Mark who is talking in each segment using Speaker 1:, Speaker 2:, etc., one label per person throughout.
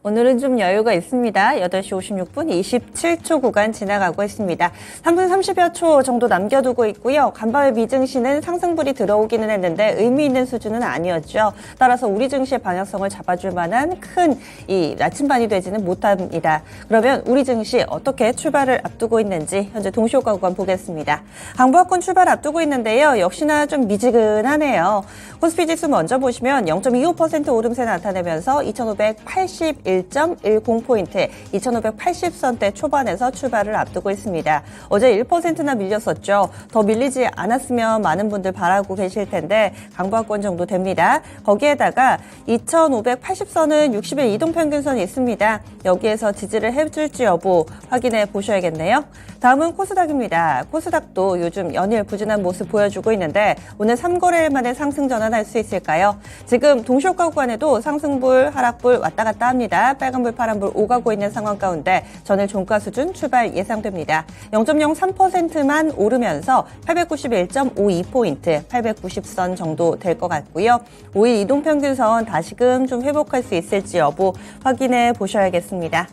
Speaker 1: 오늘은 좀 여유가 있습니다. 8시 56분 27초 구간 지나가고 있습니다. 3분 30여 초 정도 남겨두고 있고요. 간밤에 미증시는 상승불이 들어오기는 했는데 의미 있는 수준은 아니었죠. 따라서 우리 증시의 방향성을 잡아줄 만한 큰 이 나침반이 되지는 못합니다. 그러면 우리 증시 어떻게 출발을 앞두고 있는지 현재 동시효과 구간 보겠습니다. 강보합권 출발 앞두고 있는데요. 역시나 좀 미지근하네요. 코스피 지수 먼저 보시면 0.25% 오름세 나타내면서 2581.10포인트, 2580선대 초반에서 출발을 앞두고 있습니다. 어제 1%나 밀렸었죠. 더 밀리지 않았으면 많은 분들 바라고 계실 텐데 강보합권 정도 됩니다. 거기에다가 2580선은 60일 이동평균선이 있습니다. 여기에서 지지를 해줄지 여부 확인해 보셔야겠네요. 다음은 코스닥입니다. 코스닥도 요즘 연일 부진한 모습 보여주고 있는데 오늘 3거래일 만에 상승 전환할 수 있을까요? 지금 동시효과 구간에도 상승불, 하락불 왔다 갔다 합니다. 빨간불, 파란불 오가고 있는 상황 가운데 전일 종가 수준 출발 예상됩니다. 0.03%만 오르면서 891.52포인트, 890선 정도 될 것 같고요. 5일 이동평균선 다시금 좀 회복할 수 있을지 여부 확인해 보셔야겠습니다.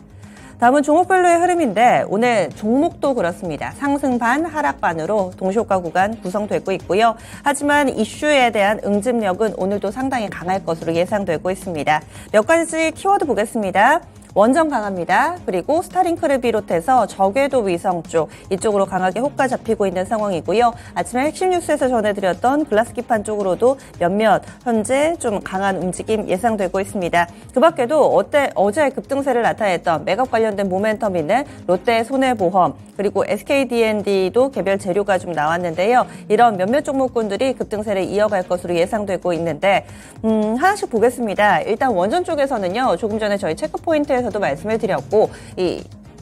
Speaker 1: 다음은 종목별로의 흐름인데 오늘 종목도 그렇습니다. 상승 반, 하락 반으로 동시효과 구간 구성되고 있고요. 하지만 이슈에 대한 응집력은 오늘도 상당히 강할 것으로 예상되고 있습니다. 몇 가지 키워드 보겠습니다. 원전 강합니다. 그리고 스타링크를 비롯해서 저궤도 위성 쪽 이쪽으로 강하게 호가 잡히고 있는 상황이고요. 아침에 핵심 뉴스에서 전해드렸던 글라스 기판 쪽으로도 몇몇 현재 좀 강한 움직임 예상되고 있습니다. 그 밖에도 어제 급등세를 나타냈던 맥업 관련된 모멘텀 있는 롯데 손해보험 그리고 SKD&D도 개별 재료가 좀 나왔는데요. 이런 몇몇 종목군들이 급등세를 이어갈 것으로 예상되고 있는데 하나씩 보겠습니다. 일단 원전 쪽에서는요. 조금 전에 저희 체크포인트에서도 말씀을 드렸고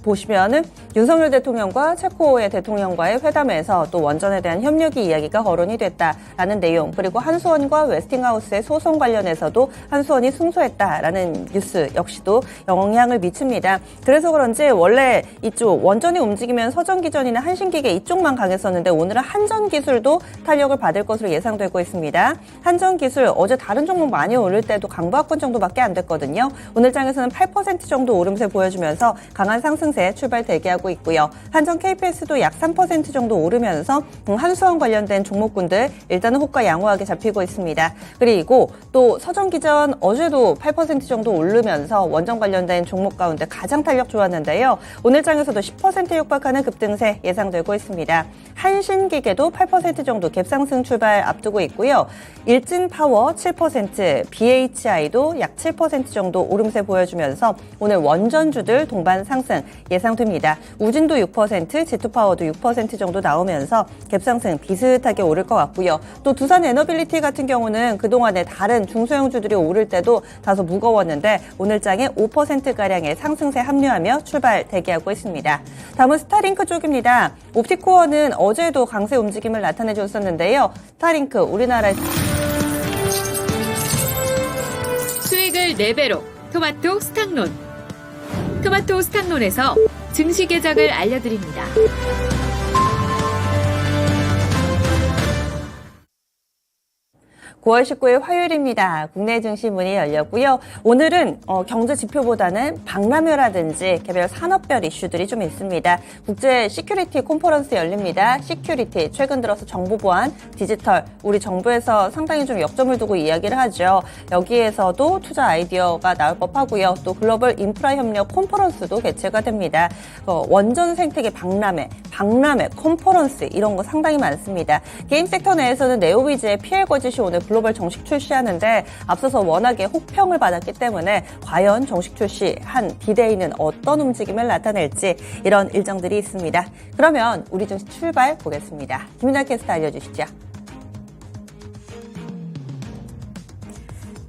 Speaker 1: 보시면은 윤석열 대통령과 체코의 대통령과의 회담에서 또 원전에 대한 협력이 이야기가 거론이 됐다라는 내용 그리고 한수원과 웨스팅하우스의 소송 관련해서도 한수원이 승소했다라는 뉴스 역시도 영향을 미칩니다. 그래서 그런지 원래 이쪽 원전이 움직이면 서전기전이나 한신기계 이쪽만 강했었는데 오늘은 한전기술도 탄력을 받을 것으로 예상되고 있습니다. 한전기술 어제 다른 종목 많이 오를 때도 강보합권 정도밖에 안 됐거든요. 오늘 장에서는 8% 정도 오름세 보여주면서 강한 상승 출발 대기하고 있고요. 한전 KPS도 약 3% 정도 오르면서 한수원 관련된 종목군들 일단은 호가 양호하게 잡히고 있습니다. 그리고 또 서전기전 어제도 8% 정도 오르면서 원전 관련된 종목 가운데 가장 탄력 좋았는데요. 오늘 장에서도 10% 육박하는 급등세 예상되고 있습니다. 한신기계도 8% 정도 갭상승 출발 앞두고 있고요. 일진파워 7%, BHI도 약 7% 정도 오름세 보여주면서 오늘 원전주들 동반 상승 예상됩니다. 우진도 6%, G2파워도 6% 정도 나오면서 갭상승 비슷하게 오를 것 같고요. 또 두산 에너빌리티 같은 경우는 그동안에 다른 중소형주들이 오를 때도 다소 무거웠는데 오늘 장에 5%가량의 상승세 합류하며 출발 대기하고 있습니다. 다음은 스타링크 쪽입니다. 옵티코어는 어제도 강세 움직임을 나타내줬었는데요. 스타링크 우리나라
Speaker 2: 수익을 4배로 토마토 스탁론 토마토 스탁론에서 증시 계작을 알려드립니다.
Speaker 1: 9월 19일 화요일입니다. 국내 증시 문이 열렸고요. 오늘은 경제 지표보다는 박람회라든지 개별 산업별 이슈들이 좀 있습니다. 국제 시큐리티 컨퍼런스 열립니다. 시큐리티 최근 들어서 정보 보안, 디지털 우리 정부에서 상당히 좀 역점을 두고 이야기를 하죠. 여기에서도 투자 아이디어가 나올 법하고요. 또 글로벌 인프라 협력 컨퍼런스도 개최가 됩니다. 원전 생태계 박람회 컨퍼런스 이런 거 상당히 많습니다. 게임 섹터 내에서는 네오위즈의 PL 거짓이 오늘 글로벌 정식 출시하는데 앞서서 워낙에 혹평을 받았기 때문에 과연 정식 출시한 디데이는 어떤 움직임을 나타낼지 이런 일정들이 있습니다. 그러면 우리 증시 출발 보겠습니다. 김윤아 캐스터 알려주시죠.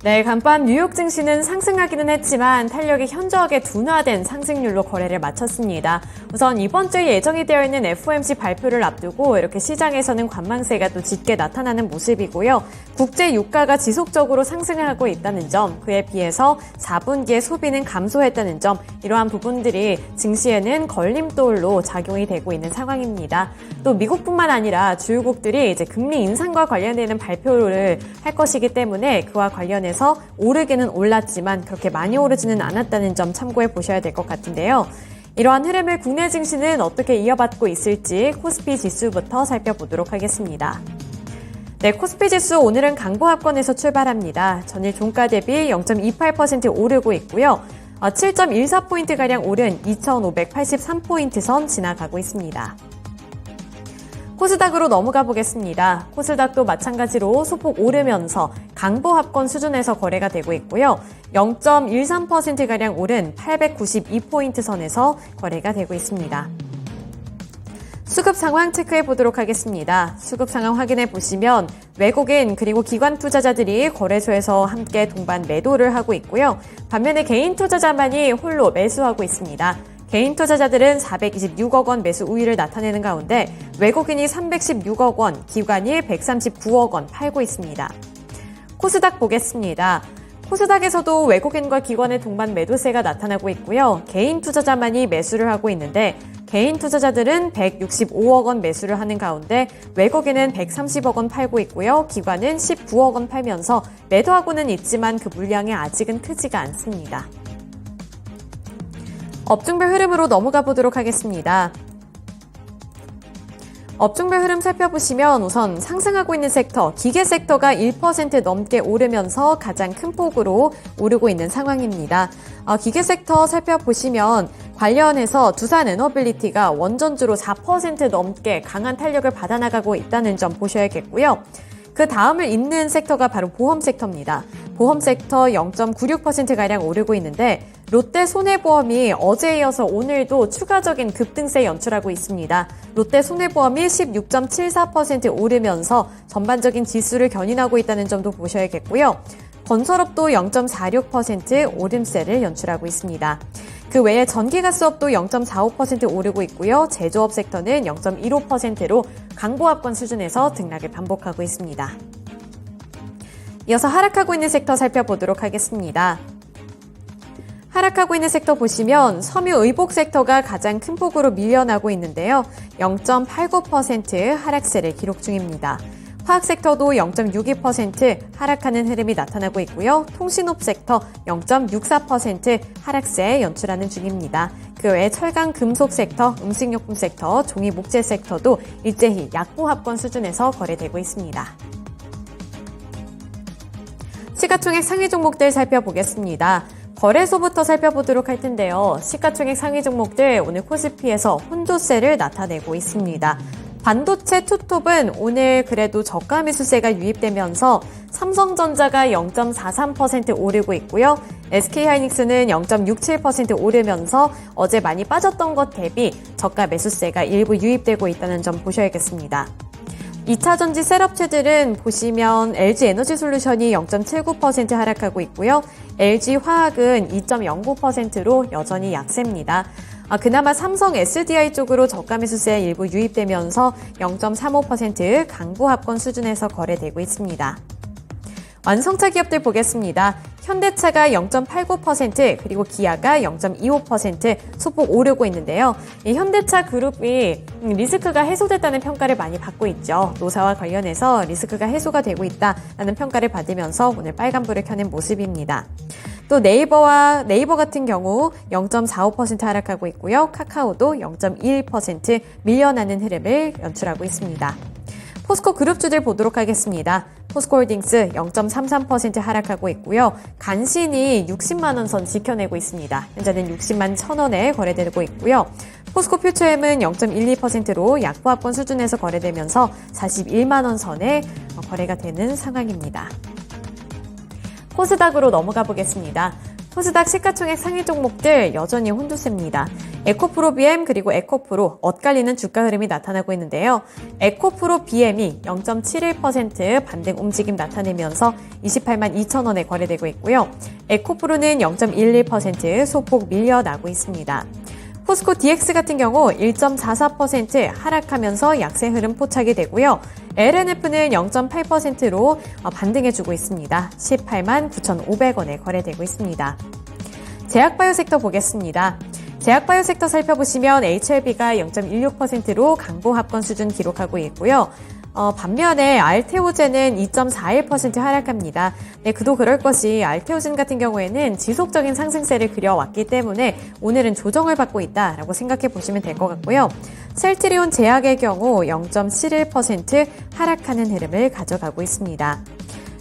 Speaker 3: 네, 간밤 뉴욕 증시는 상승하기는 했지만 탄력이 현저하게 둔화된 상승률로 거래를 마쳤습니다. 우선 이번 주에 예정이 되어 있는 FOMC 발표를 앞두고 이렇게 시장에서는 관망세가 또 짙게 나타나는 모습이고요. 국제 유가가 지속적으로 상승을 하고 있다는 점, 그에 비해서 4분기의 소비는 감소했다는 점, 이러한 부분들이 증시에는 걸림돌로 작용이 되고 있는 상황입니다. 또 미국뿐만 아니라 주요국들이 이제 금리 인상과 관련되는 발표를 할 것이기 때문에 그와 관련해서 수준에서 오르기는 올랐지만 그렇게 많이 오르지는 않았다는 점 참고해 보셔야 될 것 같은데요. 이러한 흐름을 국내 증시는 어떻게 이어받고 있을지 코스피 지수부터 살펴보도록 하겠습니다. 네, 코스피 지수 오늘은 강보합권에서 출발합니다. 전일 종가 대비 0.28% 오르고 있고요. 7.14포인트가량 오른 2,583포인트 선 지나가고 있습니다. 코스닥으로 넘어가 보겠습니다. 코스닥도 마찬가지로 소폭 오르면서 강보합권 수준에서 거래가 되고 있고요. 0.13%가량 오른 892포인트 선에서 거래가 되고 있습니다. 수급 상황 체크해 보도록 하겠습니다. 수급 상황 확인해 보시면 외국인 그리고 기관 투자자들이 거래소에서 함께 동반 매도를 하고 있고요. 반면에 개인 투자자만이 홀로 매수하고 있습니다. 개인 투자자들은 426억 원 매수 우위를 나타내는 가운데 외국인이 316억 원, 기관이 139억 원 팔고 있습니다. 코스닥 보겠습니다. 코스닥에서도 외국인과 기관의 동반 매도세가 나타나고 있고요. 개인 투자자만이 매수를 하고 있는데 개인 투자자들은 165억 원 매수를 하는 가운데 외국인은 130억 원 팔고 있고요. 기관은 19억 원 팔면서 매도하고는 있지만 그 물량이 아직은 크지가 않습니다. 업종별 흐름으로 넘어가 보도록 하겠습니다. 업종별 흐름 살펴보시면 우선 상승하고 있는 섹터, 기계 섹터가 1% 넘게 오르면서 가장 큰 폭으로 오르고 있는 상황입니다. 기계 섹터 살펴보시면 관련해서 두산 에너빌리티가 원전주로 4% 넘게 강한 탄력을 받아나가고 있다는 점 보셔야겠고요. 그 다음을 잇는 섹터가 바로 보험 섹터입니다. 보험 섹터 0.96%가량 오르고 있는데 롯데 손해보험이 어제에 이어서 오늘도 추가적인 급등세 연출하고 있습니다. 롯데 손해보험이 16.74% 오르면서 전반적인 지수를 견인하고 있다는 점도 보셔야겠고요. 건설업도 0.46% 오름세를 연출하고 있습니다. 그 외에 전기가스업도 0.45% 오르고 있고요. 제조업 섹터는 0.15%로 강보합권 수준에서 등락을 반복하고 있습니다. 이어서 하락하고 있는 섹터 살펴보도록 하겠습니다. 하락하고 있는 섹터 보시면 섬유의복 섹터가 가장 큰 폭으로 밀려나고 있는데요. 0.89% 하락세를 기록 중입니다. 화학 섹터도 0.62% 하락하는 흐름이 나타나고 있고요. 통신업 섹터 0.64% 하락세 연출하는 중입니다. 그 외에 철강 금속 섹터, 음식료품 섹터, 종이 목재 섹터도 일제히 약보합권 수준에서 거래되고 있습니다. 시가총액 상위 종목들 살펴보겠습니다. 거래소부터 살펴보도록 할 텐데요. 시가총액 상위 종목들 오늘 코스피에서 혼조세를 나타내고 있습니다. 반도체 투톱은 오늘 그래도 저가 매수세가 유입되면서 삼성전자가 0.43% 오르고 있고요. SK하이닉스는 0.67% 오르면서 어제 많이 빠졌던 것 대비 저가 매수세가 일부 유입되고 있다는 점 보셔야겠습니다. 2차전지 셋업체들은 보시면 LG에너지솔루션이 0.79% 하락하고 있고요. LG화학은 2.09%로 여전히 약세입니다. 그나마 삼성 SDI 쪽으로 저가 매수세 일부 유입되면서 0.35% 강보합권 수준에서 거래되고 있습니다. 완성차 기업들 보겠습니다. 현대차가 0.89% 그리고 기아가 0.25% 소폭 오르고 있는데요. 이 현대차 그룹이 리스크가 해소됐다는 평가를 많이 받고 있죠. 노사와 관련해서 리스크가 해소가 되고 있다는 평가를 받으면서 오늘 빨간불을 켜는 모습입니다. 또 네이버 같은 경우 0.45% 하락하고 있고요. 카카오도 0.21% 밀려나는 흐름을 연출하고 있습니다. 포스코 그룹주들 보도록 하겠습니다. 포스코홀딩스 0.33% 하락하고 있고요. 간신히 60만 원 선 지켜내고 있습니다. 현재는 60만 1,000원에 거래되고 있고요. 포스코 퓨처엠은 0.12%로 약보합권 수준에서 거래되면서 41만 원 선에 거래가 되는 상황입니다. 코스닥으로 넘어가 보겠습니다. 코스닥 시가총액 상위 종목들 여전히 혼조세입니다. 에코프로 BM 그리고 에코프로 엇갈리는 주가 흐름이 나타나고 있는데요. 에코프로 BM이 0.71% 반등 움직임 나타내면서 28만 2천 원에 거래되고 있고요. 에코프로는 0.11% 소폭 밀려나고 있습니다. 포스코 DX 같은 경우 1.44% 하락하면서 약세 흐름 포착이 되고요. LNF는 0.8%로 반등해주고 있습니다. 18만 9,500원에 거래되고 있습니다. 제약바이오 섹터 보겠습니다. 제약바이오 섹터 살펴보시면 HLB가 0.16%로 강보합권 수준 기록하고 있고요. 반면에 알테오젠은 2.41% 하락합니다. 네, 그도 그럴 것이 알테오젠 같은 경우에는 지속적인 상승세를 그려왔기 때문에 오늘은 조정을 받고 있다라고 생각해 보시면 될 것 같고요. 셀트리온 제약의 경우 0.71% 하락하는 흐름을 가져가고 있습니다.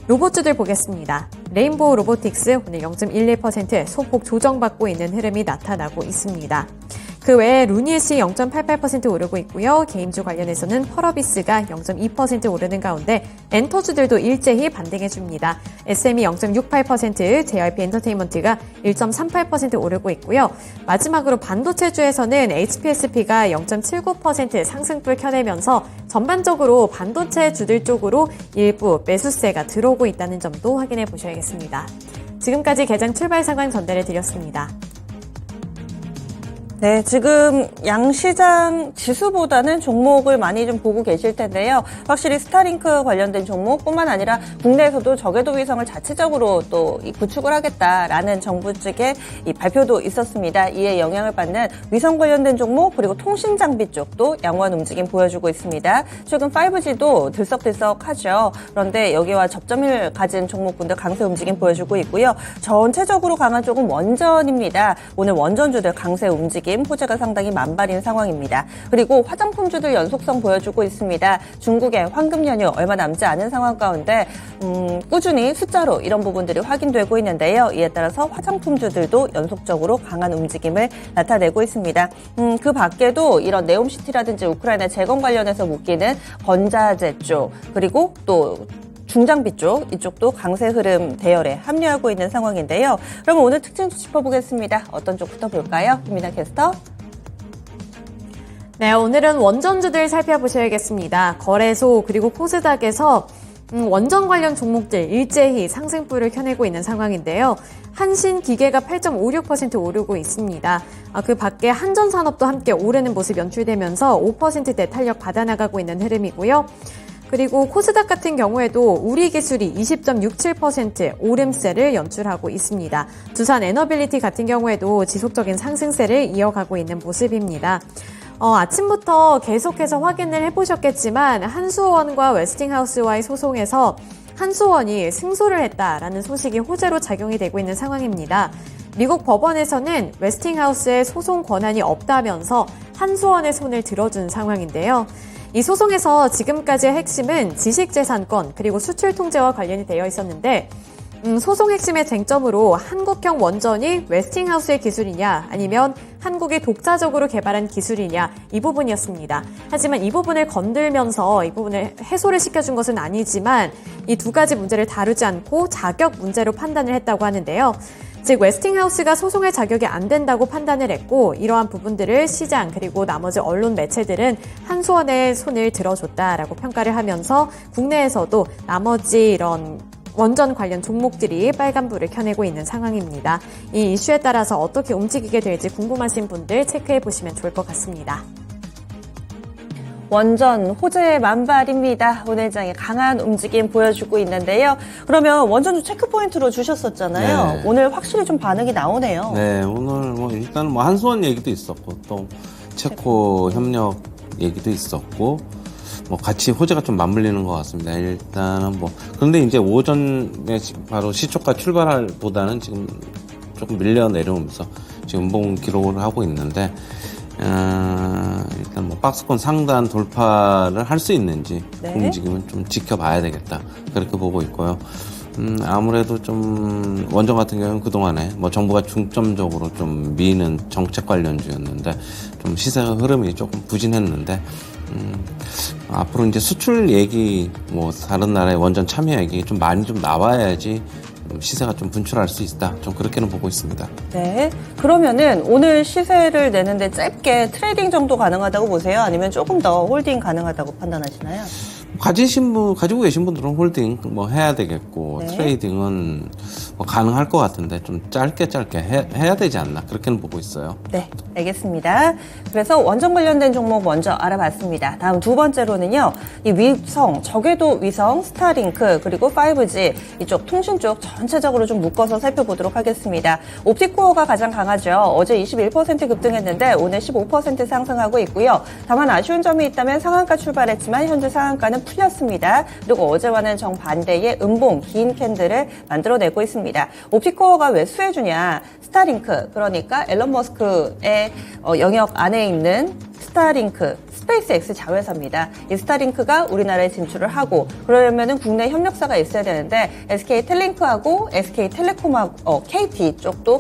Speaker 3: 로봇주들 보겠습니다. 레인보우 로보틱스 오늘 0.11% 소폭 조정받고 있는 흐름이 나타나고 있습니다. 그 외에 루닛이 0.88% 오르고 있고요. 게임주 관련해서는 펄어비스가 0.2% 오르는 가운데 엔터주들도 일제히 반등해줍니다. SM이 0.68%, JYP 엔터테인먼트가 1.38% 오르고 있고요. 마지막으로 반도체주에서는 HPSP가 0.79% 상승불 켜내면서 전반적으로 반도체 주들 쪽으로 일부 매수세가 들어오고 있다는 점도 확인해 보셔야겠습니다. 지금까지 개장 출발 상황 전달해 드렸습니다.
Speaker 1: 네, 지금 양시장 지수보다는 종목을 많이 좀 보고 계실 텐데요. 확실히 스타링크 관련된 종목뿐만 아니라 국내에서도 저궤도 위성을 자체적으로 또 구축을 하겠다라는 정부 측의 이 발표도 있었습니다. 이에 영향을 받는 위성 관련된 종목 그리고 통신 장비 쪽도 양호한 움직임 보여주고 있습니다. 최근 5G도 들썩들썩하죠. 그런데 여기와 접점을 가진 종목군들 강세 움직임 보여주고 있고요. 전체적으로 강한 쪽은 원전입니다. 오늘 원전주들 강세 움직임 호재가 상당히 만발인 상황입니다. 그리고 화장품주들 연속성 보여주고 있습니다. 중국의 황금 연휴 얼마 남지 않은 상황 가운데 꾸준히 숫자로 이런 부분들이 확인되고 있는데요. 이에 따라서 화장품주들도 연속적으로 강한 움직임을 나타내고 있습니다. 그 밖에도 이런 네옴시티라든지 우크라이나 재건 관련해서 묶이는 건자재 쪽 그리고 또 중장비 쪽, 이쪽도 강세 흐름 대열에 합류하고 있는 상황인데요. 그럼 오늘 특징 짚어보겠습니다. 어떤 쪽부터 볼까요? 김민아 캐스터.
Speaker 3: 네, 오늘은 원전주들 살펴보셔야겠습니다. 거래소 그리고 코스닥에서 원전 관련 종목들 일제히 상승불을 켜내고 있는 상황인데요. 한신기계가 8.56% 오르고 있습니다. 그 밖에 한전산업도 함께 오르는 모습 연출되면서 5%대 탄력 받아나가고 있는 흐름이고요. 그리고 코스닥 같은 경우에도 우리기술이 20.67% 오름세를 연출하고 있습니다. 두산 에너빌리티 같은 경우에도 지속적인 상승세를 이어가고 있는 모습입니다. 아침부터 계속해서 확인을 해보셨겠지만 한수원과 웨스팅하우스와의 소송에서 한수원이 승소를 했다라는 소식이 호재로 작용이 되고 있는 상황입니다. 미국 법원에서는 웨스팅하우스의 소송 권한이 없다면서 한수원의 손을 들어준 상황인데요. 이 소송에서 지금까지의 핵심은 지식재산권 그리고 수출 통제와 관련이 되어 있었는데 소송 핵심의 쟁점으로 한국형 원전이 웨스팅하우스의 기술이냐 아니면 한국이 독자적으로 개발한 기술이냐 이 부분이었습니다. 하지만 이 부분을 건들면서 이 부분을 해소를 시켜준 것은 아니지만 이 두 가지 문제를 다루지 않고 자격 문제로 판단을 했다고 하는데요. 즉 웨스팅하우스가 소송의 자격이 안 된다고 판단을 했고 이러한 부분들을 시장 그리고 나머지 언론 매체들은 한수원의 손을 들어줬다라고 평가를 하면서 국내에서도 나머지 이런 원전 관련 종목들이 빨간불을 켜내고 있는 상황입니다. 이 이슈에 따라서 어떻게 움직이게 될지 궁금하신 분들 체크해 보시면 좋을 것 같습니다.
Speaker 1: 원전 호재의 만발입니다. 오늘 장에 강한 움직임 보여주고 있는데요. 그러면 원전주 체크포인트로 주셨었잖아요.
Speaker 4: 네.
Speaker 1: 오늘 확실히 좀 반응이 나오네요.
Speaker 4: 네, 오늘 일단 한수원 얘기도 있었고 또 체코 협력 얘기도 있었고 같이 호재가 좀 맞물리는 것 같습니다. 일단은 그런데 이제 오전에 바로 시초가 출발할 보다는 지금 조금 밀려 내려오면서 지금 음봉 기록을 하고 있는데 일단 박스권 상단 돌파를 할 수 있는지
Speaker 1: 네.
Speaker 4: 움직임은 좀 지켜봐야 되겠다 그렇게 보고 있고요. 아무래도 좀 원전 같은 경우는 그동안에 정부가 중점적으로 좀 미는 정책 관련주였는데 좀 시세 흐름이 조금 부진했는데 앞으로 이제 수출 얘기 다른 나라의 원전 참여 얘기 좀 많이 좀 나와야지 시세가 좀 분출할 수 있다. 좀 그렇게는 보고 있습니다.
Speaker 1: 네. 그러면은 오늘 시세를 내는데 짧게 트레이딩 정도 가능하다고 보세요? 아니면 조금 더 홀딩 가능하다고 판단하시나요?
Speaker 4: 가지고 계신 분들은 홀딩 해야 되겠고
Speaker 1: 네.
Speaker 4: 트레이딩은 가능할 것 같은데 좀 짧게 해야 되지 않나 그렇게는 보고 있어요.
Speaker 1: 네, 알겠습니다. 그래서 원전 관련된 종목 먼저 알아봤습니다. 다음 두 번째로는요, 이 위성, 저궤도 위성, 스타링크, 그리고 5G 이쪽 통신 쪽 전체적으로 좀 묶어서 살펴보도록 하겠습니다. 옵티코어가 가장 강하죠. 어제 21% 급등했는데 오늘 15% 상승하고 있고요. 다만 아쉬운 점이 있다면 상한가 출발했지만 현재 상한가는 풀렸습니다. 그리고 어제와는 정반대의 음봉, 긴 캔들을 만들어내고 있습니다. 옵티코어가 왜 수혜주냐? 스타링크, 그러니까 앨런 머스크의 영역 안에 있는 스타링크, 스페이스X 자회사입니다. 이 스타링크가 우리나라에 진출을 하고 그러려면은 국내 협력사가 있어야 되는데 SK텔링크하고 SK텔레콤하고 KT 쪽도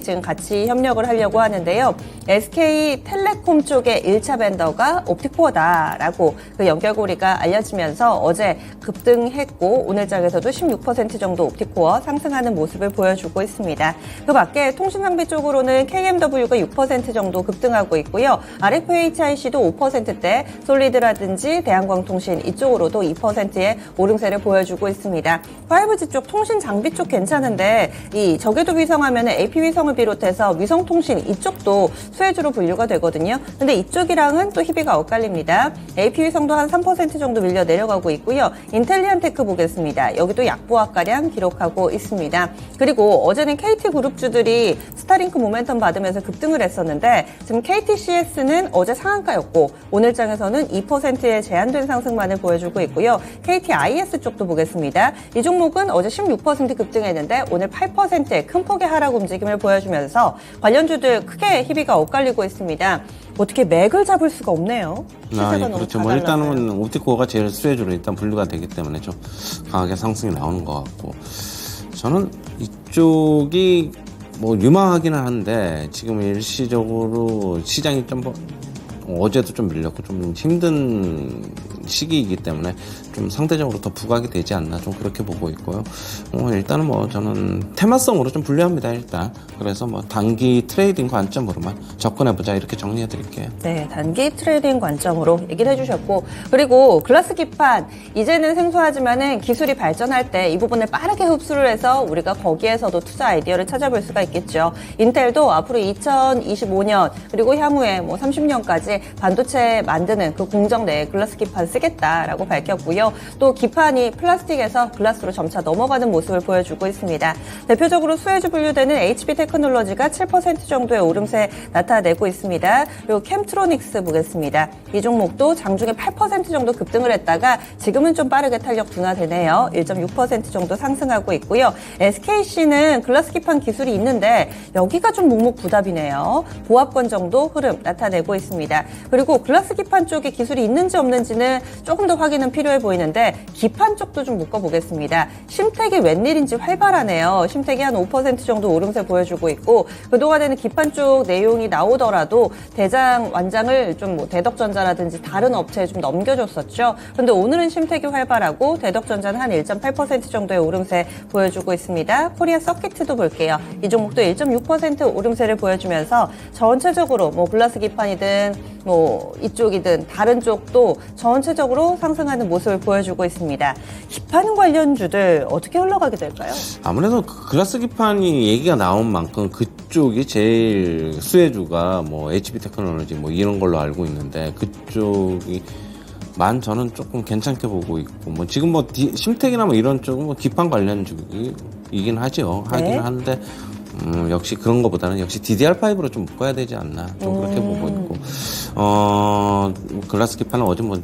Speaker 1: 지금 같이 협력을 하려고 하는데요. SK텔레콤 쪽의 1차 벤더가 옵티코어다라고 그 연결고리가 알려지면서 어제 급등했고 오늘 장에서도 16% 정도 옵티코어 상승하는 모습을 보여주고 있습니다. 그 밖에 통신장비 쪽으로는 KMW가 6% 정도 급등하고 있고요. RFHIC도 5%대, 솔리드라든지 대한광통신 이쪽으로도 2%의 오름세를 보여주고 있습니다. 5G 쪽 통신 장비 쪽 괜찮은데 이 저궤도 위성하면 AP 위성을 비롯해서 위성통신 이쪽도 수혜주로 분류가 되거든요. 근데 이쪽이랑은 또 희비가 엇갈립니다. AP 위성도 한 3% 정도 밀려 내려가고 있고요. 인텔리안테크 보겠습니다. 여기도 약보합가량 기록하고 있습니다. 그리고 어제는 KT그룹주들이 스타링크 모멘텀 받으면서 급등을 했었는데 지금 KTCS는 어제 상한가였고 오늘 장에서는 2%의 제한된 상승만을 보여주고 있고요. KTIS 쪽도 보겠습니다. 이 종목은 어제 16% 급등했는데 오늘 8%의 큰 폭의 하락 움직임을 보여주면서 관련주들 크게 희비가 엇갈리고 있습니다. 어떻게 맥을 잡을 수가 없네요. 시세가 너무
Speaker 4: 그렇죠.
Speaker 1: 다
Speaker 4: 뭐
Speaker 1: 달라서요.
Speaker 4: 일단은 옵티코어가 제일 수혜주로 일단 분류가 되기 때문에 좀 강하게 상승이 나오는 것 같고 저는 이쪽이 뭐 유망하기는 한데 지금 일시적으로 시장이 좀 어제도 좀 밀렸고 좀 힘든 시기이기 때문에 좀 상대적으로 더 부각이 되지 않나 좀 그렇게 보고 있고요. 일단은 뭐 저는 테마성으로 좀 분류합니다 일단. 그래서 뭐 단기 트레이딩 관점으로만 접근해보자 이렇게 정리해드릴게요.
Speaker 1: 네, 단기 트레이딩 관점으로 얘기를 해주셨고 그리고 글라스 기판 이제는 생소하지만은 기술이 발전할 때 이 부분을 빠르게 흡수를 해서 우리가 거기에서도 투자 아이디어를 찾아볼 수가 있겠죠. 인텔도 앞으로 2025년 그리고 향후에 뭐 30년까지 반도체 만드는 그 공정 내에 글라스 기판 쓰겠다라고 밝혔고요. 또 기판이 플라스틱에서 글라스로 점차 넘어가는 모습을 보여주고 있습니다. 대표적으로 수혜주 분류되는 HP 테크놀로지가 7% 정도의 오름세 나타내고 있습니다. 그리고 캠트로닉스 보겠습니다. 이 종목도 장중에 8% 정도 급등을 했다가 지금은 좀 빠르게 탄력 둔화되네요. 1.6% 정도 상승하고 있고요. SKC는 글라스 기판 기술이 있는데 여기가 좀 묵묵부답이네요. 보합권 정도 흐름 나타내고 있습니다. 그리고 글라스 기판 쪽에 기술이 있는지 없는지는 조금 더 확인은 필요해 보이는데 기판 쪽도 좀 묶어보겠습니다. 심택이 웬일인지 활발하네요. 심택이 한 5% 정도 오름세 보여주고 있고 그동안에는 기판 쪽 내용이 나오더라도 대장 완장을 좀 뭐 대덕전자라든지 다른 업체에 좀 넘겨줬었죠. 그런데 오늘은 심택이 활발하고 대덕전자는 한 1.8% 정도의 오름세 보여주고 있습니다. 코리아 서킷도 볼게요. 이 종목도 1.6% 오름세를 보여주면서 전체적으로 뭐 글라스 기판이든 뭐 이쪽이든 다른 쪽도 전체적으로 상승하는 모습을 보여주고 있습니다. 기판 관련주들 어떻게 흘러가게 될까요?
Speaker 4: 아무래도 글라스 기판이 얘기가 나온 만큼 그쪽이 제일 수혜주가 뭐 HP 테크놀로지 뭐 이런 걸로 알고 있는데 그쪽이 저는 조금 괜찮게 보고 있고 뭐 지금 뭐 심택이나 뭐 이런 쪽은 뭐 기판 관련주이긴 하죠. 하긴 한데 역시 그런 것보다는 역시 DDR5로 좀 묶어야 되지 않나 좀 그렇게 보고 있고 글라스 기판은 어제 뭐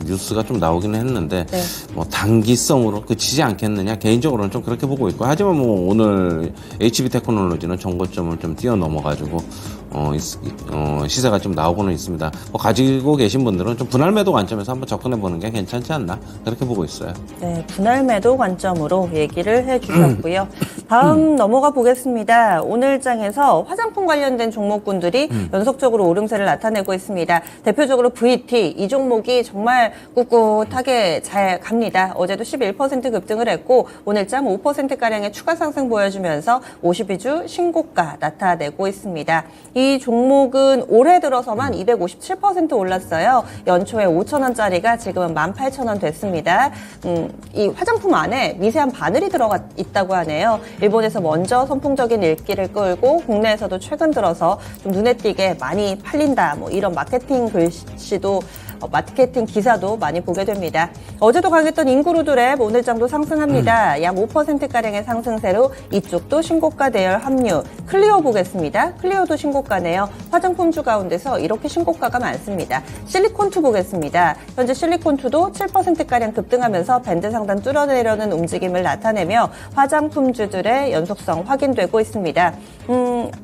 Speaker 4: 뉴스가 좀 나오기는 했는데
Speaker 1: 네.
Speaker 4: 뭐 단기성으로 그치지 않겠느냐 개인적으로는 좀 그렇게 보고 있고 하지만 뭐 오늘 HB 테크놀로지는 정고점을 좀 뛰어넘어 가지고 시세가 좀 나오고는 있습니다. 뭐 가지고 계신 분들은 좀 분할 매도 관점에서 한번 접근해 보는 게 괜찮지 않나 그렇게 보고 있어요.
Speaker 1: 네, 분할 매도 관점으로 얘기를 해주셨고요. 다음 넘어가 보겠습니다. 오늘 장에서 화장품 관련된 종목군들이 연속적으로 오름세를 나타내고 있습니다. 대표적으로 VT 이 종목이 정말 꿋꿋하게 잘 갑니다. 어제도 11% 급등을 했고 오늘 장 5%가량의 추가 상승 보여주면서 52주 신고가 나타내고 있습니다. 이 종목은 올해 들어서만 257% 올랐어요. 연초에 5,000원짜리가 지금은 18,000원 됐습니다. 이 화장품 안에 미세한 바늘이 들어가 있다고 하네요. 일본에서 먼저 선풍적인 인기를 끌고 국내에서도 최근 들어서 좀 눈에 띄게 많이 팔린다. 뭐 이런 마케팅 글씨도 마케팅 기사도 많이 보게 됩니다. 어제도 강했던 인구루드랩 오늘장도 상승합니다. 약 5%가량의 상승세로 이쪽도 신고가 대열 합류. 클리오 보겠습니다. 클리오도 신고가네요. 화장품주 가운데서 이렇게 신고가가 많습니다. 실리콘2 보겠습니다. 현재 실리콘2도 7%가량 급등하면서 밴드 상단 뚫어내려는 움직임을 나타내며 화장품주들의 연속성 확인되고 있습니다.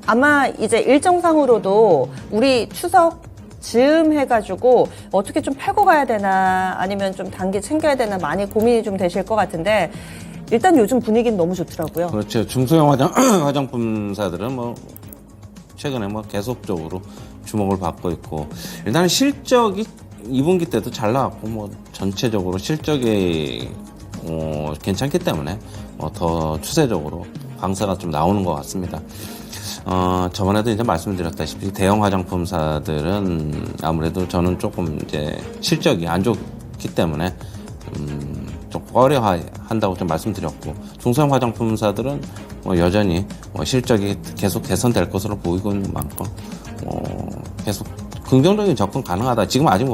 Speaker 1: 아마 이제 일정상으로도 우리 추석 즈음 해가지고 어떻게 좀 팔고 가야 되나 아니면 좀 단기 챙겨야 되나 많이 고민이 좀 되실 것 같은데 일단 요즘 분위기는 너무 좋더라고요.
Speaker 4: 그렇죠. 중소형 화장품사들은 뭐 최근에 뭐 계속적으로 주목을 받고 있고 일단 실적이 2분기 때도 잘 나왔고 뭐 전체적으로 실적이 괜찮기 때문에 더 추세적으로 강세가 좀 나오는 것 같습니다. 저번에도 이제 말씀드렸다시피 대형 화장품사들은 아무래도 저는 조금 이제 실적이 안 좋기 때문에 좀 꺼려한다고 좀 말씀드렸고 중소형 화장품사들은 여전히 실적이 계속 개선될 것으로 보이고 있는 만큼 계속 긍정적인 접근 가능하다. 지금 아직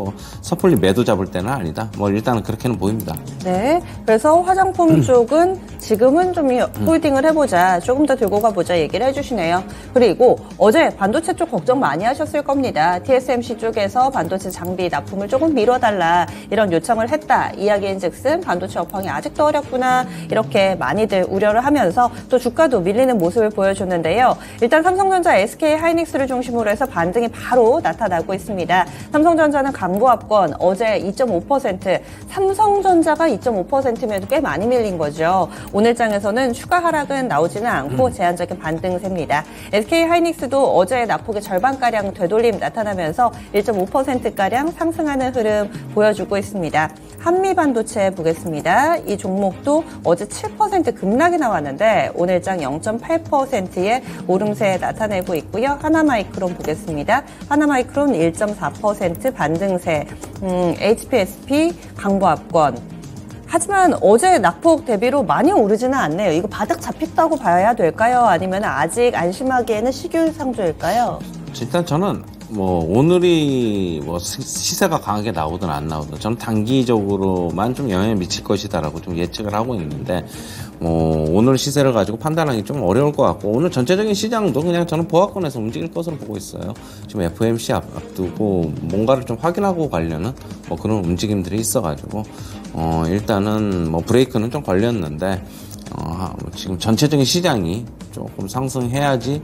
Speaker 4: 섣불리 매도 잡을 때는 아니다. 일단은 그렇게는 보입니다.
Speaker 1: 네. 그래서 화장품 쪽은 지금은 좀 홀딩을 해보자. 조금 더 들고 가보자 얘기를 해주시네요. 그리고 어제 반도체 쪽 걱정 많이 하셨을 겁니다. TSMC 쪽에서 반도체 장비 납품을 조금 미뤄달라 이런 요청을 했다. 이야기인즉슨 반도체 업황이 아직도 어렵구나 이렇게 많이들 우려를 하면서 또 주가도 밀리는 모습을 보여줬는데요. 일단 삼성전자, SK하이닉스를 중심으로 해서 반등이 바로 나타나고 있습니다. 삼성전자는 강보합권 어제 2.5%, 삼성전자가 2.5%면 꽤 많이 밀린 거죠. 오늘 장에서는 추가 하락은 나오지는 않고 제한적인 반등세입니다. SK하이닉스도 어제 낙폭의 절반가량 되돌림 나타나면서 1.5%가량 상승하는 흐름 보여주고 있습니다. 한미반도체 보겠습니다. 이 종목도 어제 7% 급락이 나왔는데 오늘 장 0.8%의 오름세 나타내고 있고요. 하나마이크론 보겠습니다. 하나마이크론 1.4% 반등세, HPSP 강보합권. 하지만 어제 낙폭 대비로 많이 오르지는 않네요. 이거 바닥 잡혔다고 봐야 될까요? 아니면 아직 안심하기에는 시균상조일까요?
Speaker 4: 일단 저는 오늘이 시세가 강하게 나오든 안 나오든 저는 단기적으로만 좀 영향을 미칠 것이다라고 좀 예측을 하고 있는데 오늘 시세를 가지고 판단하기 좀 어려울 것 같고 오늘 전체적인 시장도 그냥 저는 보합권에서 움직일 것으로 보고 있어요. 지금 FOMC 앞두고 뭔가를 좀 확인하고 가려는 그런 움직임들이 있어가지고 일단은 브레이크는 좀 걸렸는데 지금 전체적인 시장이 조금 상승해야지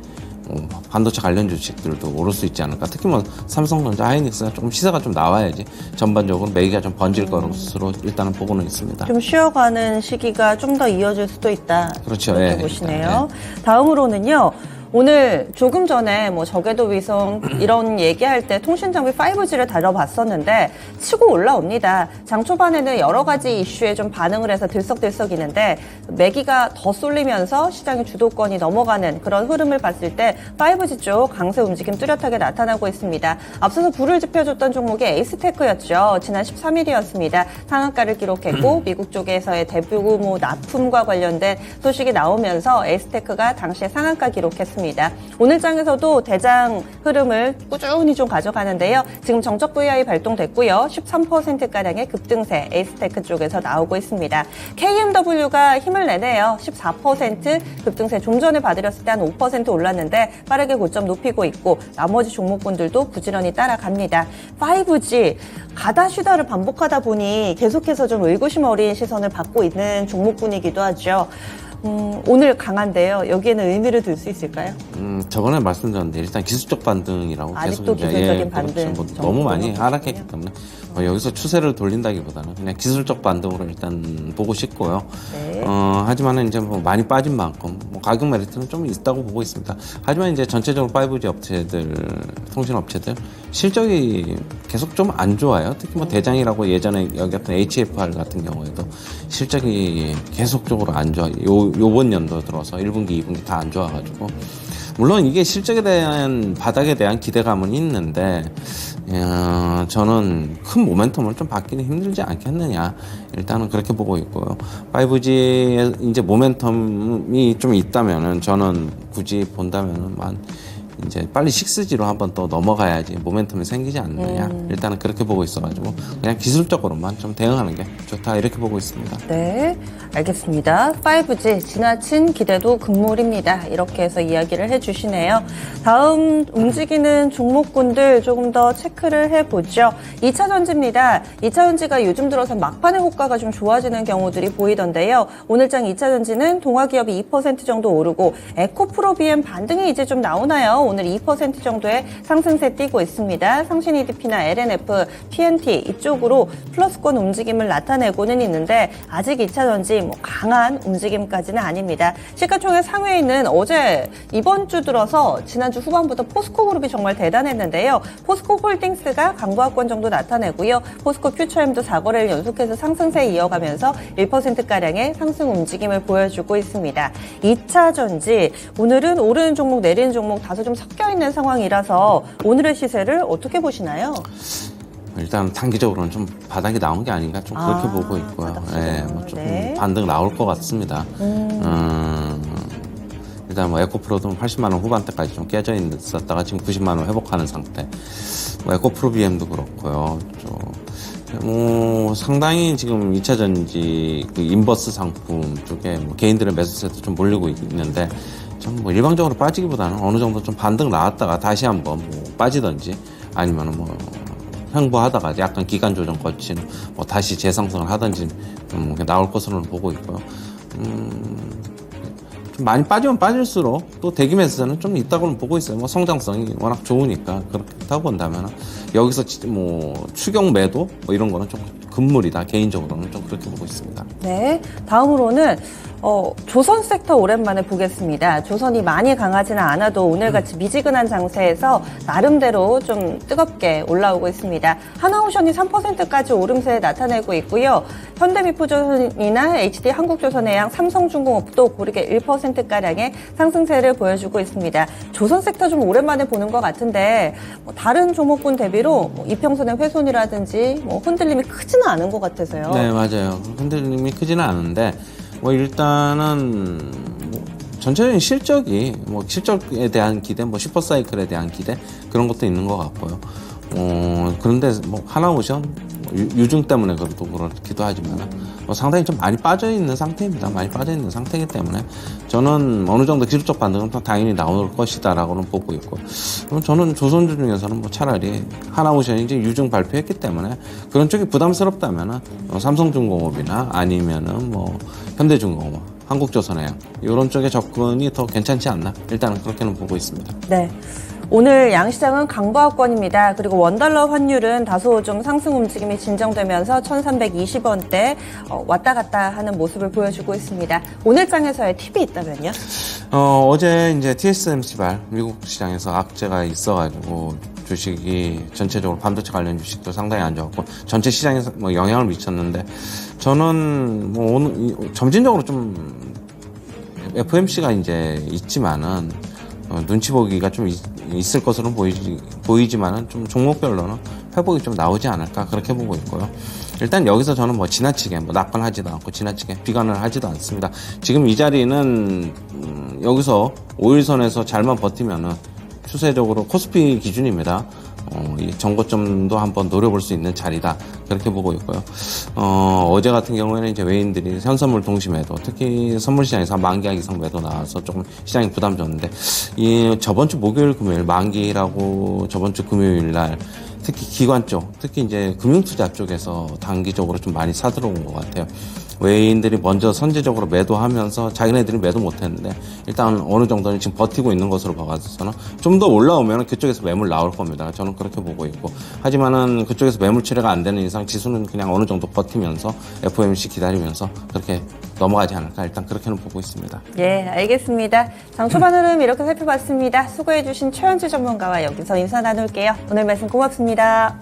Speaker 4: 반도체 관련 주식들도 오를 수 있지 않을까. 특히 삼성전자, 하이닉스가 조금 시세가 좀 나와야지 전반적으로 매기가 좀 번질 것으로 일단은 보고는 있습니다.
Speaker 1: 좀 쉬어가는 시기가 좀 더 이어질 수도 있다.
Speaker 4: 그렇죠.
Speaker 1: 이렇게 보시네요. 다음으로는요. 오늘 조금 전에 저궤도 위성 이런 얘기할 때 통신장비 5G를 다뤄봤었는데 치고 올라옵니다. 장 초반에는 여러 가지 이슈에 좀 반응을 해서 들썩들썩이는데 매기가 더 쏠리면서 시장의 주도권이 넘어가는 그런 흐름을 봤을 때 5G 쪽 강세 움직임 뚜렷하게 나타나고 있습니다. 앞서서 불을 지펴줬던 종목이 에이스테크였죠. 지난 13일이었습니다. 상한가를 기록했고 미국 쪽에서의 대규모 납품과 관련된 소식이 나오면서 에이스테크가 당시에 상한가 기록했습니다. 오늘 장에서도 대장 흐름을 꾸준히 좀 가져가는데요. 지금 정적 VI 발동됐고요. 13%가량의 급등세 에이스테크 쪽에서 나오고 있습니다. KMW가 힘을 내네요. 14% 급등세 좀 전에 봐드렸을 때 한 5% 올랐는데 빠르게 고점 높이고 있고 나머지 종목군들도 부지런히 따라갑니다. 5G 가다 쉬다를 반복하다 보니 계속해서 좀 의구심 어린 시선을 받고 있는 종목군이기도 하죠. 오늘 강한데요. 여기에는 의미를 둘 수 있을까요?
Speaker 4: 저번에 말씀드렸는데 일단 기술적 반등이라고
Speaker 1: 아직도
Speaker 4: 계속
Speaker 1: 기술적인 반등.
Speaker 4: 그렇죠. 너무 많이 하락했기 때문에 여기서 추세를 돌린다기보다는 그냥 기술적 반등으로 일단 보고 싶고요.
Speaker 1: 네.
Speaker 4: 하지만 이제 많이 빠진 만큼 가격 메리트는 좀 있다고 보고 있습니다. 하지만 이제 전체적으로 5G 업체들, 통신 업체들 실적이 계속 좀 안 좋아요. 특히 대장이라고 예전에 여겼던 HFR 같은 경우에도 실적이 계속적으로 안 좋아. 요번 연도 들어서 1분기, 2분기 다 안 좋아가지고 물론 이게 실적에 대한 바닥에 대한 기대감은 있는데 저는 큰 모멘텀을 좀 받기는 힘들지 않겠느냐 일단은 그렇게 보고 있고요. 5G에 이제 모멘텀이 좀 있다면은 저는 굳이 본다면은 이제 빨리 6G로 한번 또 넘어가야지 모멘텀이 생기지 않느냐. 일단은 그렇게 보고 있어가지고 그냥 기술적으로만 좀 대응하는 게 좋다 이렇게 보고 있습니다.
Speaker 1: 네, 알겠습니다. 5G 지나친 기대도 금물입니다. 이렇게 해서 이야기를 해주시네요. 다음 움직이는 종목군들 조금 더 체크를 해보죠. 2차 전지입니다. 2차 전지가 요즘 들어서 막판의 호가가 좀 좋아지는 경우들이 보이던데요. 오늘장 2차 전지는 동아기업이 2% 정도 오르고 에코프로 BM 반등이 이제 좀 나오나요? 오늘 2% 정도의 상승세 띄고 있습니다. 상신 EDP나 LNF, TNT 이쪽으로 플러스권 움직임을 나타내고는 있는데 아직 2차 전지 뭐 강한 움직임까지는 아닙니다. 시가총액 상위에는 어제 이번 주 들어서 지난주 후반부터 포스코 그룹이 정말 대단했는데요. 포스코 홀딩스가 강보합권 정도 나타내고요. 포스코 퓨처엠도 4거래를 연속해서 상승세 이어가면서 1%가량의 상승 움직임을 보여주고 있습니다. 2차 전지 오늘은 오르는 종목 내리는 종목 다소 좀 섞여 있는 상황이라서 오늘의 시세를 어떻게 보시나요?
Speaker 4: 일단 단기적으로는 좀 바닥이 나온 게 아닌가 좀 그렇게 보고 있고요. 예, 뭐 조금
Speaker 1: 네.
Speaker 4: 반등 나올 것 같습니다. 일단 뭐 에코프로도 80만 원 후반대까지 좀 깨져 있었다가 지금 90만 원 회복하는 상태. 뭐 에코프로 BM도 그렇고요. 상당히 지금 2차 전지 그 인버스 상품 쪽에 뭐 개인들의 매수세도 좀 몰리고 있는데 좀 뭐 일방적으로 빠지기보다는 어느 정도 좀 반등 나왔다가 다시 한번 뭐 빠지든지 아니면은 뭐 횡보하다가 약간 기간 조정 거친 뭐 다시 재상승을 하든지 좀 나올 것으로는 보고 있고요. 좀 많이 빠지면 빠질수록 또 대기 매수세는 좀 있다고는 보고 있어요. 뭐 성장성이 워낙 좋으니까 그렇다고 본다면 여기서 뭐 추격 매도 뭐 이런 거는 좀 금물이다. 개인적으로는 좀 그렇게 보고 있습니다.
Speaker 1: 네, 다음으로는 조선 섹터 오랜만에 보겠습니다. 조선이 많이 강하지는 않아도 오늘같이 미지근한 장세에서 나름대로 좀 뜨겁게 올라오고 있습니다. 하나오션이 3%까지 오름세 나타내고 있고요. 현대미포조선이나 HD 한국조선해양, 삼성중공업도 고르게 1%가량의 상승세를 보여주고 있습니다. 조선 섹터 좀 오랜만에 보는 것 같은데 다른 종목군 대비로 이평선의 훼손이라든지 흔들림이 크지는 않은 것 같아서요.
Speaker 4: 네, 맞아요. 흔들림이 크지는 않은데 뭐 일단은 뭐 전체적인 실적이 뭐 실적에 대한 기대, 뭐 슈퍼사이클에 대한 기대 그런 것도 있는 것 같고요. 그런데 뭐 하나오션 유중 때문에 그렇기도 하지만 상당히 좀 많이 빠져 있는 상태입니다. 많이 빠져 있는 상태이기 때문에 저는 어느 정도 기술적 반등은 또 당연히 나올 것이다라고는 보고 있고, 저는 조선주 중에서는 뭐 차라리 하나오션이 이제 유중 발표했기 때문에 그런 쪽이 부담스럽다면은 삼성중공업이나 아니면은 뭐 현대중공업, 한국조선해양 이런 쪽의 접근이 더 괜찮지 않나 일단은 그렇게는 보고 있습니다.
Speaker 1: 네. 오늘 양시장은 강보합권입니다. 그리고 원달러 환율은 다소 좀 상승 움직임이 진정되면서 1320원대 왔다 갔다 하는 모습을 보여주고 있습니다. 오늘 장에서의 팁이 있다면요?
Speaker 4: 어제 이제 TSMC발 미국 시장에서 악재가 있어가지고 주식이 전체적으로 반도체 관련 주식도 상당히 안 좋았고 전체 시장에서 뭐 영향을 미쳤는데 저는 뭐 오늘 점진적으로 좀 FOMC가 이제 있지만은 눈치 보기가 좀 있을 것으로 보이지만은 좀 종목별로는 회복이 좀 나오지 않을까 그렇게 보고 있고요. 일단 여기서 저는 뭐 지나치게 뭐 낙관하지도 않고 지나치게 비관을 하지도 않습니다. 지금 이 자리는 여기서 5일선에서 잘만 버티면은 추세적으로 코스피 기준입니다. 이 정고점도 한번 노려볼 수 있는 자리다 그렇게 보고 있고요. 어제 같은 경우에는 이제 외인들이 현선물 동시매도 특히 선물시장에서 만기약 이상 매도 나와서 조금 시장이 부담 줬는데 이 저번 주 목요일 금요일 만기라고 저번 주 금요일 날 특히 기관 쪽 특히 이제 금융투자 쪽에서 단기적으로 좀 많이 사들어온 것 같아요. 외인들이 먼저 선제적으로 매도하면서 자기네들이 매도 못했는데 일단 어느 정도는 지금 버티고 있는 것으로 봐서는 좀 더 올라오면 그쪽에서 매물 나올 겁니다. 저는 그렇게 보고 있고 하지만은 그쪽에서 매물 처리가 안 되는 이상 지수는 그냥 어느 정도 버티면서 FOMC 기다리면서 그렇게 넘어가지 않을까 일단 그렇게는 보고 있습니다.
Speaker 1: 예, 알겠습니다. 장 초반 흐름 이렇게 살펴봤습니다. 수고해주신 최현주 전문가와 여기서 인사 나눌게요. 오늘 말씀 고맙습니다.